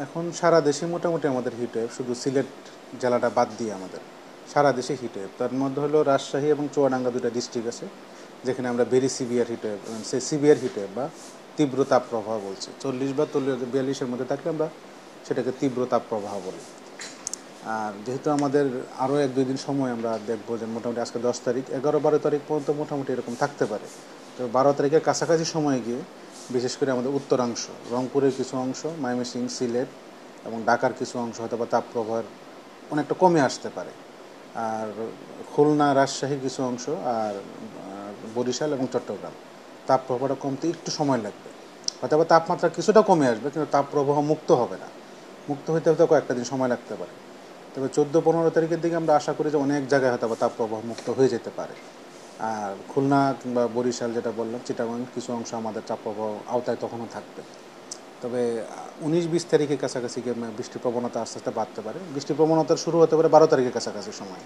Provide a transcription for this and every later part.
এখন সারা দেশে মোটামুটি আমাদের হিট ওয়েভ, শুধু সিলেট জেলাটা বাদ দিয়ে আমাদের সারা দেশে হিট ওয়েভ। তার মধ্যে হলো রাজশাহী এবং চুয়াডাঙ্গা দুটা ডিস্ট্রিক্ট আছে যেখানে আমরা ভেরি সিভিয়ার হিট ওয়েভ, সে সিভিয়ার হিট ওয়েভ বা তীব্র তাপপ্রবাহ বলছি। 40 বা 42-এর মধ্যে থাকলে আমরা সেটাকে তীব্র তাপপ্রবাহ বলি। আর যেহেতু আমাদের আরও 1-2 দিন সময়, আমরা দেখবো যে মোটামুটি আজকে 10 তারিখ, 11-12 তারিখ পর্যন্ত মোটামুটি এরকম থাকতে পারে। তো 12 তারিখের কাছাকাছি সময়ে গিয়ে বিশেষ করে আমাদের উত্তরাংশ, রংপুরের কিছু অংশ, ময়মনসিংহ, সিলেট এবং ঢাকার কিছু অংশ হয়তো বা তাপপ্রবাহের অনেকটা কমে আসতে পারে। আর খুলনা, রাজশাহীর কিছু অংশ আর বরিশাল এবং চট্টগ্রাম তাপপ্রবাহটা কমতে একটু সময় লাগবে। হয়তো বা তাপমাত্রা কিছুটা কমে আসবে, কিন্তু তাপপ্রবাহ মুক্ত হবে না। মুক্ত হতে হতে কয়েকটা দিন সময় লাগতে পারে। তবে 14-15 তারিখের দিকে আমরা আশা করি যে অনেক জায়গায় হয়তো বা তাপপ্রবাহ মুক্ত হয়ে যেতে পারে। আর খুলনা কিংবা বরিশাল, যেটা বললাম, চিটাগাং কিছু অংশ আমাদের তাপপ্রবাহ আওতায় তখনও থাকবে। তবে 19-20 তারিখের কাছাকাছি গিয়ে বৃষ্টির প্রবণতা আস্তে আস্তে বাড়তে পারে। বৃষ্টির প্রবণতা শুরু হতে পারে 12 তারিখের কাছাকাছি সময়।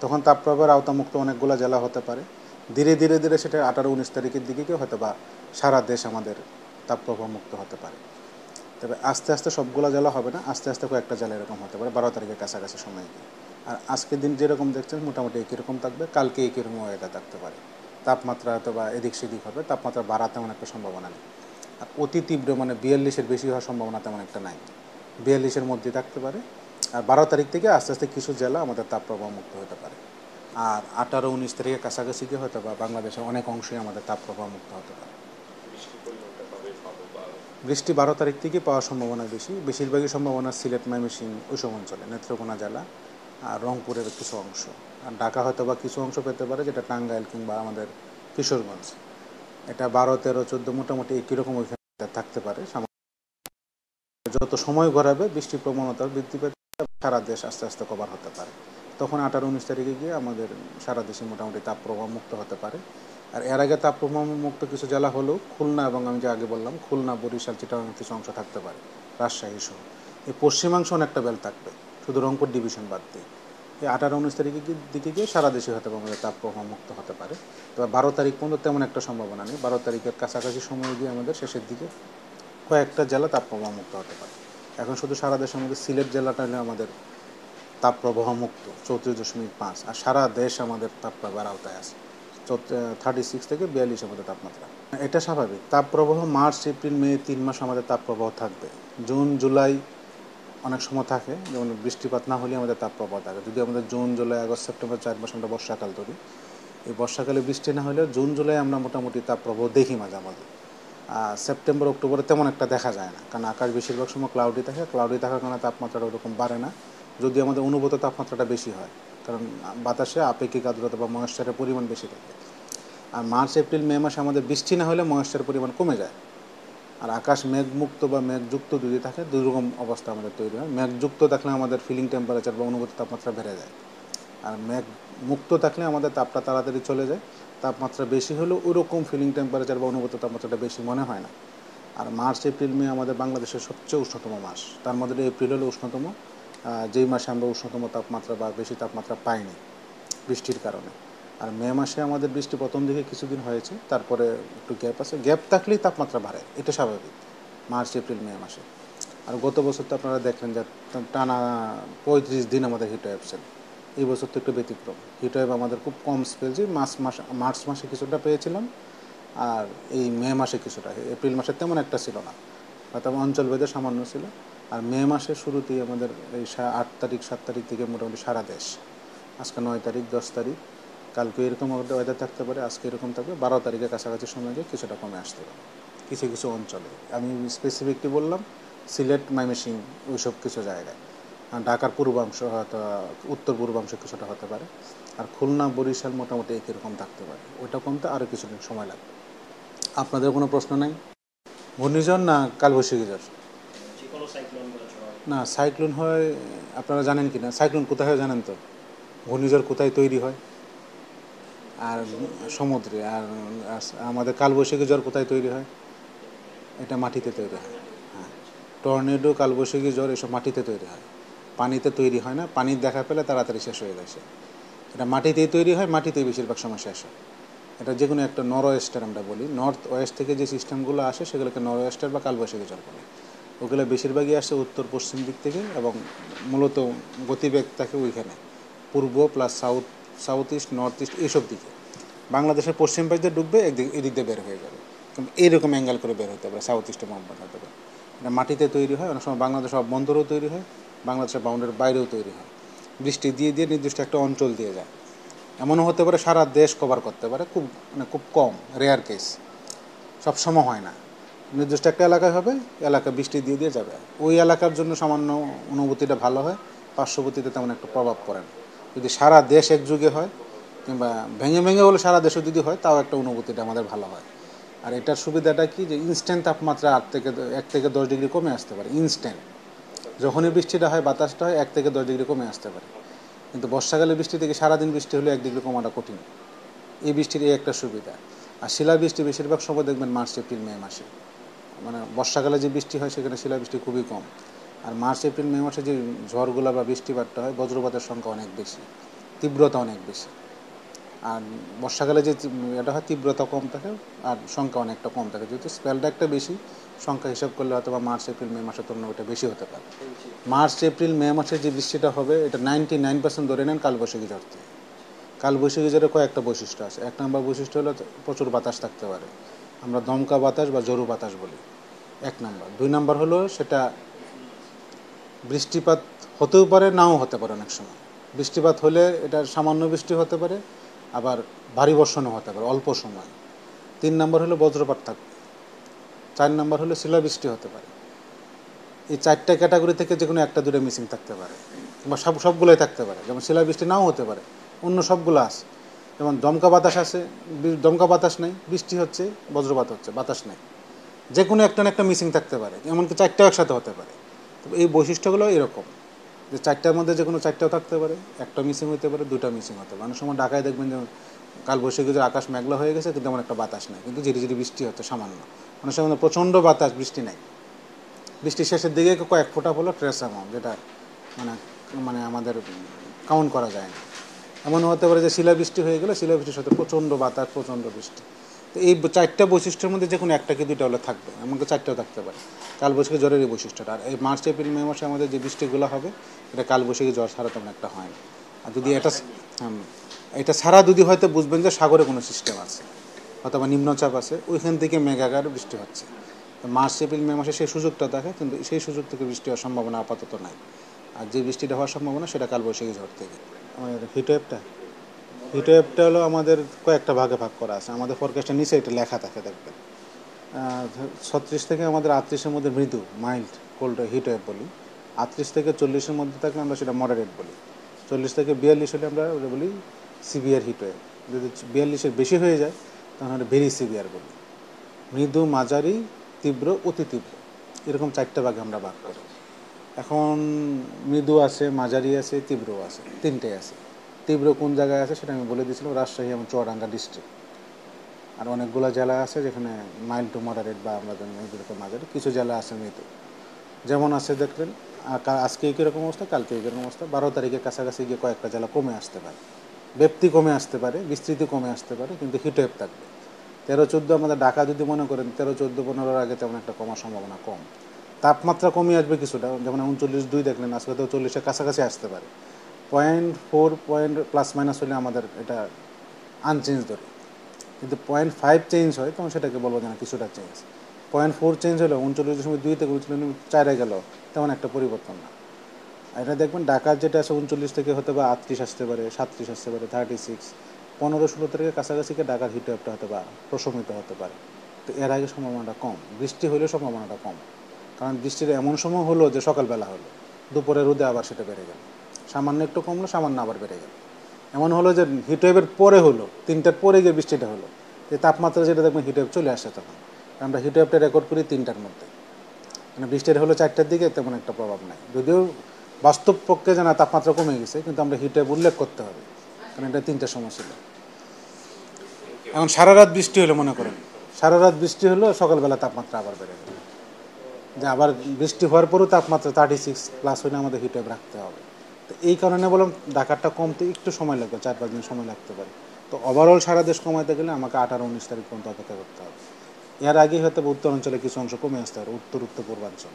তখন তাপপ্রবাহের আওতামুক্ত অনেকগুলো জেলা হতে পারে। ধীরে ধীরে ধীরে সেটা 18-19 তারিখের দিকে গিয়ে হয়তো বা সারা দেশ আমাদের তাপপ্রবাহ মুক্ত হতে পারে। তবে আস্তে আস্তে সবগুলো জেলা হবে না, আস্তে আস্তে কয়েকটা জেলা এরকম হতে পারে 12 তারিখের কাছাকাছি সময় গিয়ে। আর আজকের দিন যেরকম দেখছেন মোটামুটি একই রকম থাকবে, কালকে একই রকম ওয়েদার থাকতে পারে। তাপমাত্রা হয়তো বা এদিক সেদিক হবে, তাপমাত্রা বাড়ার তেমন একটা সম্ভাবনা নেই। আর অতি তীব্র মানে 42-এর বেশি হওয়ার সম্ভাবনা তেমন একটা নাই, 42-এর মধ্যে থাকতে পারে। আর 12 তারিখ থেকে আস্তে আস্তে কিছু জেলা আমাদের তাপপ্রবাহ মুক্ত হতে পারে। আর 18-19 তারিখের কাছাকাছি গিয়ে হয়তো বা বাংলাদেশের অনেক অংশই আমাদের তাপপ্রবাহ মুক্ত হতে পারে। বৃষ্টি 12 তারিখ থেকে পাওয়ার সম্ভাবনা বেশি, বেশিরভাগই সম্ভাবনা সিলেট, ময়মনসিংহ ওইসব অঞ্চলে, নেত্রকোনা জেলা আর রংপুরের কিছু অংশ। আর ঢাকা হয়তো বা কিছু অংশ পেতে পারে, যেটা টাঙ্গাইল কিংবা আমাদের কিশোরগঞ্জ। এটা 12, 13, 14 মোটামুটি একই রকম ওইখানে থাকতে পারে। যত সময় গড়াবে বৃষ্টির প্রবণতা বৃদ্ধি পেতে সারা দেশ আস্তে আস্তে কভার হতে পারে। তখন 18-19 তারিখে গিয়ে আমাদের সারা দেশে মোটামুটি তাপপ্রবাহ মুক্ত হতে পারে। আর এর আগে তাপপ্রবাহ মুক্ত কিছু জেলা হলেও খুলনা এবং আমি যে আগে বললাম খুলনা, বরিশাল, চিটাগাং কিছু অংশ থাকতে পারে, রাজশাহী সহ। এই পশ্চিমাংশ অনেকটা বেল থাকবে, শুধু রংপুর ডিভিশন বাদ দিয়ে। এই 18-19 তারিখের দিকে গিয়ে সারা দেশে হয়তো আমাদের তাপপ্রবাহ মুক্ত হতে পারে। তবে 12 তারিখ পর্যন্ত তেমন একটা সম্ভাবনা নেই। 12 তারিখের কাছাকাছি সময় গিয়ে আমাদের শেষের দিকে কয়েকটা জেলা তাপপ্রবাহ মুক্ত হতে পারে। এখন শুধু সারা দেশের মধ্যে সিলেট জেলাটা হলে আমাদের তাপপ্রবাহ মুক্ত 34.5, আর সারা দেশ আমাদের তাপপ্রবাহের আওতায় আছে। 36 থেকে 42 আমাদের তাপমাত্রা। এটা স্বাভাবিক। তাপপ্রবাহ মার্চ, এপ্রিল, মে 3 মাস আমাদের তাপপ্রবাহ থাকবে। জুন, জুলাই অনেক সময় থাকে, যেমন বৃষ্টিপাত না হলে আমাদের তাপপ্রবাহ থাকে। যদি আমাদের জুন, জুলাই, আগস্ট, সেপ্টেম্বর 4 মাস আমরা বর্ষাকাল ধরি, এই বর্ষাকালে বৃষ্টি না হলেও জুন, জুলাই আমরা মোটামুটি তাপপ্রবাহ দেখি মাঝে মাঝে। সেপ্টেম্বর, অক্টোবরে তেমন একটা দেখা যায় না, কারণ আকাশ বেশিরভাগ সময় ক্লাউডি থাকে। ক্লাউডি থাকার কারণে তাপমাত্রাটা ওরকম বাড়ে না, যদি আমাদের অনুভূত তাপমাত্রাটা বেশি হয়, কারণ বাতাসে আপেক্ষিক আর্দ্রতা বা ময়েশ্চারের পরিমাণ বেশি থাকে। আর মার্চ, এপ্রিল, মে মাসে আমাদের বৃষ্টি না হলে ময়েশ্চারের পরিমাণ কমে যায়। আর আকাশ মেঘমুক্ত বা মেঘযুক্ত যদি থাকে, দুই রকম অবস্থা আমাদের তৈরি হয়। মেঘযুক্ত থাকলে আমাদের ফিলিং টেম্পারেচার বা অনুভূত তাপমাত্রা বেড়ে যায়। আর মেঘ মুক্ত থাকলে আমাদের তাপটা তাড়াতাড়ি চলে যায়। তাপমাত্রা বেশি হলেও ওরকম ফিলিং টেম্পারেচার বা অনুভূত তাপমাত্রাটা বেশি মনে হয় না। আর মার্চ, এপ্রিল, মে আমাদের বাংলাদেশের সবচেয়ে উষ্ণতম মাস। তার মধ্যে এপ্রিল হলো উষ্ণতম, যেই মাসে আমরা উষ্ণতম তাপমাত্রা বা বেশি তাপমাত্রা পাইনি বৃষ্টির কারণে। আর মে মাসে আমাদের বৃষ্টি প্রথম দিকে কিছুদিন হয়েছে, তারপরে একটু গ্যাপ আছে। গ্যাপ থাকলেই তাপমাত্রা বাড়ে, এটা স্বাভাবিক মার্চ, এপ্রিল, মে মাসে। আর গত বছর তো আপনারা দেখলেন যে টানা 35 দিন আমাদের হিট ওয়েভ ছিল। এই বছর তো একটু ব্যতিক্রম, হিট ওয়েভ আমাদের খুব কম পেয়েছি। মার্চ মাসে কিছুটা পেয়েছিলাম, আর এই মে মাসে কিছুটা। এপ্রিল মাসে তেমন একটা ছিল না, হয়তো অঞ্চলভেদে সামান্য ছিল। আর মে মাসের শুরুতেই আমাদের এই 8 তারিখ 7 তারিখ থেকে মোটামুটি সারা দেশ, আজকে 9 তারিখ 10 তারিখ, কালকে এরকম ওয়েদার থাকতে পারে, আজকে এরকম থাকবে। 12 তারিখের কাছাকাছি সময় গিয়ে কিছুটা কমে আসতে পারে কিছু কিছু অঞ্চলে। আমি স্পেসিফিকলি বললাম সিলেট, ময়মনসিংহ ওইসব কিছু জায়গায়। ঢাকার পূর্বাংশ হয়তো, উত্তর পূর্বাংশ কিছুটা হতে পারে। আর খুলনা, বরিশাল মোটামুটি একই রকম থাকতে পারে। ওইটা কমতে আরও কিছুদিন সময় লাগবে। আপনাদের কোনো প্রশ্ন নাই? ঘূর্ণিঝড় না কালবৈশাখী ঝড়? না, সাইক্লোন হয় আপনারা জানেন কি না? সাইক্লোন কোথায় হয় জানেন তো? ঘূর্ণিঝড় কোথায় তৈরি হয়? আর সমুদ্রে। আর আমাদের কালবৈশাখী ঝড় কোথায় তৈরি হয়? এটা মাটিতে তৈরি হয়। হ্যাঁ, টর্নেডো, কালবৈশাখী ঝড় এসব মাটিতে তৈরি হয়, পানিতে তৈরি হয় না। পানির দেখা পেলে তাড়াতাড়ি শেষ হয়ে যায়। এটা মাটিতেই তৈরি হয়, মাটিতেই বেশিরভাগ সময় শেষ হয়। এটা যে কোনো একটা নর ওয়েস্টার আমরা বলি, নর্থ ওয়েস্ট থেকে যে সিস্টেমগুলো আসে সেগুলোকে নর ওয়েস্টার বা কালবৈশাখী ঝড় বলে। ওগুলো বেশিরভাগই আসে উত্তর পশ্চিম দিক থেকে এবং মূলত গতিবেগ থাকে ওইখানে পূর্ব plus south east north east এইসব দিকে। বাংলাদেশের পশ্চিম পাশ দিয়ে ডুববে এদিক দিয়ে বের হয়ে যাবে, কিন্তু এইরকম অ্যাঙ্গেল করে বের হতে পারে, সাউথ ইস্টে মুভমেন্ট হতে পারে। এটা মাটিতে তৈরি হয়, অনেক সময় বাংলাদেশ অভ্যন্তরেও তৈরি হয়, বাংলাদেশের বাউন্ডারির বাইরেও তৈরি হয়। বৃষ্টি দিয়ে দিয়ে নির্দিষ্ট একটা অঞ্চল দিয়ে যায়। এমনও হতে পারে সারা দেশ কভার করতে পারে, খুব কম, রেয়ার কেস, সবসময় হয় না। নির্দিষ্ট একটা এলাকায় হবে, এলাকা বৃষ্টি দিয়ে দিয়ে যাবে, ওই এলাকার জন্য সামান্য অনুভূতিটা ভালো হয়, পার্শ্ববর্তীতে তেমন একটা প্রভাব পড়ে না। যদি সারা দেশ একযুগে হয় কিংবা ভেঙে ভেঙে হলে সারা দেশে যদি হয়, তাও একটা অনুভূতিটা আমাদের ভালো হয়। আর এটার সুবিধাটা কি, যে ইনস্ট্যান্ট তাপমাত্রা 1 থেকে 10 ডিগ্রি কমে আসতে পারে, ইনস্ট্যান্ট। যখনই বৃষ্টিটা হয়, বাতাসটা হয়, 1 থেকে 10 ডিগ্রি কমে আসতে পারে। কিন্তু বর্ষাকালে বৃষ্টি থেকে সারাদিন বৃষ্টি হলে 1 ডিগ্রি কমাটা কঠিন। এই বৃষ্টির এই একটা সুবিধা। আর শিলাবৃষ্টি বেশিরভাগ সময় দেখবেন মার্চ এপ্রিল মে মাসে, মানে বর্ষাকালে যে বৃষ্টি হয় সেখানে শিলাবৃষ্টি খুবই কম। আর মার্চ এপ্রিল মে মাসে যে ঝড়গুলো বা বৃষ্টিপাতটা হয়, বজ্রপাতের সংখ্যা অনেক বেশি, তীব্রতা অনেক বেশি। আর বর্ষাকালে যে এটা হয়, তীব্রতা কম থাকে আর সংখ্যা অনেকটা কম থাকে, যেহেতু স্পেলটা একটা বেশি, সংখ্যা হিসাব করলে হয়তো বা মার্চ এপ্রিল মে মাসের তুলনায় ওটা বেশি হতে পারে। মার্চ এপ্রিল মে মাসে যে বৃষ্টিটা হবে, এটা 99% ধরে নেন কালবৈশাখী ঝড় থেকে। কালবৈশাখী ঝড়ের কয়েকটা বৈশিষ্ট্য আছে। 1 নম্বর বৈশিষ্ট্য হলো প্রচুর বাতাস থাকতে পারে, আমরা দমকা বাতাস বা জরু বাতাস বলি, 1 নম্বর। 2 নম্বর হলো সেটা বৃষ্টিপাত হতেও পারে, নাও হতে পারে। অনেক সময় বৃষ্টিপাত হলে এটা সামান্য বৃষ্টি হতে পারে, আবার ভারী বর্ষণও হতে পারে অল্প সময়। 3 নম্বর হলো বজ্রপাত থাকবে। 4 নম্বর হলো শিলাবৃষ্টি হতে পারে। এই 4টা ক্যাটাগরি থেকে যে কোনো একটা দুটো মিসিং থাকতে পারে, কিংবা সবগুলোই থাকতে পারে। যেমন শিলাবৃষ্টি নাও হতে পারে, অন্য সবগুলো আছে। যেমন দমকা বাতাস আছে, দমকা বাতাস নেই, বৃষ্টি হচ্ছে, বজ্রপাত হচ্ছে, বাতাস নেই। যে কোনো একটা না একটা মিসিং থাকতে পারে, এমনকি 4টাও একসাথে হতে পারে। তো এই বৈশিষ্ট্যগুলো এরকম, যে 4টার মধ্যে যে কোনো 4টাও থাকতে পারে, একটা মিসিং হতে পারে, 2টা মিসিং হতে পারে। অনেক সময় ঢাকায় দেখবেন যে কালবৈশাখী যে আকাশ মেঘলা হয়ে গেছে, কিন্তু তেমন একটা বাতাস নেই, কিন্তু ঝিরিঝিরি বৃষ্টি হচ্ছে সামান্য। অনেক সময় প্রচণ্ড বাতাস, বৃষ্টি নেই। বৃষ্টির শেষের দিকে কয়েক ফোঁটা হলো ট্রেস অ্যামাউন্ট, যেটা মানে মানে আমাদের কাউন্ট করা যায় না। এমন হতে পারে যে শিলাবৃষ্টি হয়ে গেলে শিলাবৃষ্টির সাথে প্রচণ্ড বাতাস, প্রচণ্ড বৃষ্টি। তো এই 4টা বৈশিষ্ট্যের মধ্যে যে কোনো একটা কি 2টা হলে থাকবে, এমনকি 4টাও থাকতে পারে। কালবৈশাখী ঝড়ের এই বৈশিষ্ট্যটা। আর এই মার্চ এপ্রিল মে মাসে আমাদের যে বৃষ্টিগুলো হবে, এটা কালবৈশাখী ঝড় ছাড়া তেমন একটা হয় না। আর যদি এটা ছাড়া যদি হয়তো বুঝবেন যে সাগরে কোনো সিস্টেম আছে, অথবা নিম্নচাপ আছে, ওইখান থেকে মেঘাকার বৃষ্টি হচ্ছে। তো মার্চ এপ্রিল মে মাসে সেই সুযোগটা থাকে, কিন্তু সেই সুযোগ থেকে বৃষ্টি হওয়ার সম্ভাবনা আপাতত নাই। আর যে বৃষ্টিটা হওয়ার সম্ভাবনা, সেটা কালবৈশাখী ঝড় থেকে। আমাদের হিটওয়েভটা হলো আমাদের কয়েকটা ভাগে ভাগ করা আছে। আমাদের ফরকাস্টের নিচে এটা লেখা থাকে, দেখবেন 36 থেকে আমাদের 38-এর মধ্যে মৃদু, মাইল্ড কোল্ড হিটওয়েভ বলি। 38 থেকে 40-এর মধ্যে থাকলে আমরা সেটা মডারেট বলি। 40 থেকে 42 হলে আমরা ওটা বলি সিভিয়ার হিটওয়েভ। যদি 42-এর বেশি হয়ে যায়, তখন আমরা ভেরি সিভিয়ার বলি। মৃদু, মাঝারি, তীব্র, অতি তীব্র, এরকম 4টা ভাগে আমরা ভাগ করি। এখন মৃদু আছে, মাঝারি আছে, তীব্র আছে, 3টাই আছে। তীব্র কোন জায়গায় আছে সেটা আমি বলে দিয়েছিলাম, রাজশাহী এবং চুয়াডাঙ্গা ডিস্ট্রিক্ট। আর অনেকগুলো জেলা আছে যেখানে মাইল্ড টু মডারেট বা আমরা জানি মৃদু মাঝারি। কিছু জেলা আছে মৃদু, যেমন আছে দেখলেন আজকে কীরকম অবস্থা, কালকে কীরকম অবস্থা। 12 তারিখের কাছাকাছি গিয়ে কয়েকটা জেলা কমে আসতে পারে, ব্যাপ্তি কমে আসতে পারে, বিস্তৃতি কমে আসতে পারে, কিন্তু হিটওয়েভ থাকবে। 13-14 আমাদের ঢাকা যদি মনে করেন, 13-14-15 আগে তেমন একটা কমার সম্ভাবনা কম। তাপমাত্রা কমে আসবে কিছুটা, যেমন 39.2 দেখলেন, আজকে তো 40-এর কাছাকাছি আসতে পারে। 0.4 পয়েন্ট প্লাস মাইনাস হলে আমাদের এটা আনচেঞ্জ ধরে। কিন্তু 0.5 চেঞ্জ হয়, তখন সেটাকে বলবো যে না কিছুটা চেঞ্জ। 0.4 চেঞ্জ হলো 39.2 থেকে 39.4 গেল, তেমন একটা পরিবর্তন না। এটা দেখবেন ঢাকার যেটা আছে 39 থেকে হতে বা 38 আসতে পারে, 37 আসতে পারে, 36, 15-16 তারিখের কাছাকাছি ঢাকার হিটওয়েভটা হতে বা প্রশমিত হতে পারে। তো এর আগে সম্ভাবনাটা কম, বৃষ্টি হলেও সম্ভাবনাটা কম। কারণ বৃষ্টির এমন সময় হলো যে সকালবেলা হলো, দুপুরে রোদে আবার সেটা বেড়ে গেল, সামান্য একটু কমলো, সামান্য আবার বেড়ে গেল। এমন হলো যে হিটওয়েভের পরে হলো, 3টার পরে গিয়ে বৃষ্টিটা হলো। এই তাপমাত্রা যেটা দেখবেন হিটওয়েভ চলে আসে তখন। আমরা হিটওয়েভটা রেকর্ড করি 3টার মধ্যে, মানে বৃষ্টির হলো 4টার দিকে, তেমন একটা প্রভাব নাই। যদিও বাস্তব পক্ষে জানা তাপমাত্রা কমে গেছে, কিন্তু আমরা হিটওয়েভ উল্লেখ করতে হবে, কারণ এটা 3টার সময় ছিল। এখন সারা রাত বৃষ্টি হলো, মনে করেন সারা রাত বৃষ্টি হলো, সকালবেলা তাপমাত্রা আবার বেড়ে গেল, যে আবার বৃষ্টি হওয়ার পরও তাপমাত্রা 36+ হলে আমাদের হিটওয়েভ রাখতে হবে। তো এই কারণে বললাম ঢাকারটা কমতে একটু সময় লাগবে, 4-5 দিন সময় লাগতে পারে। তো ওভারঅল সারা দেশ কমাইতে গেলে আমাকে 18-19 তারিখ পর্যন্ত অপেক্ষা করতে হবে। এর আগেই হয়তো উত্তর অঞ্চলে কিছু অংশ কমে আসতে পারে, উত্তর পূর্বাঞ্চল।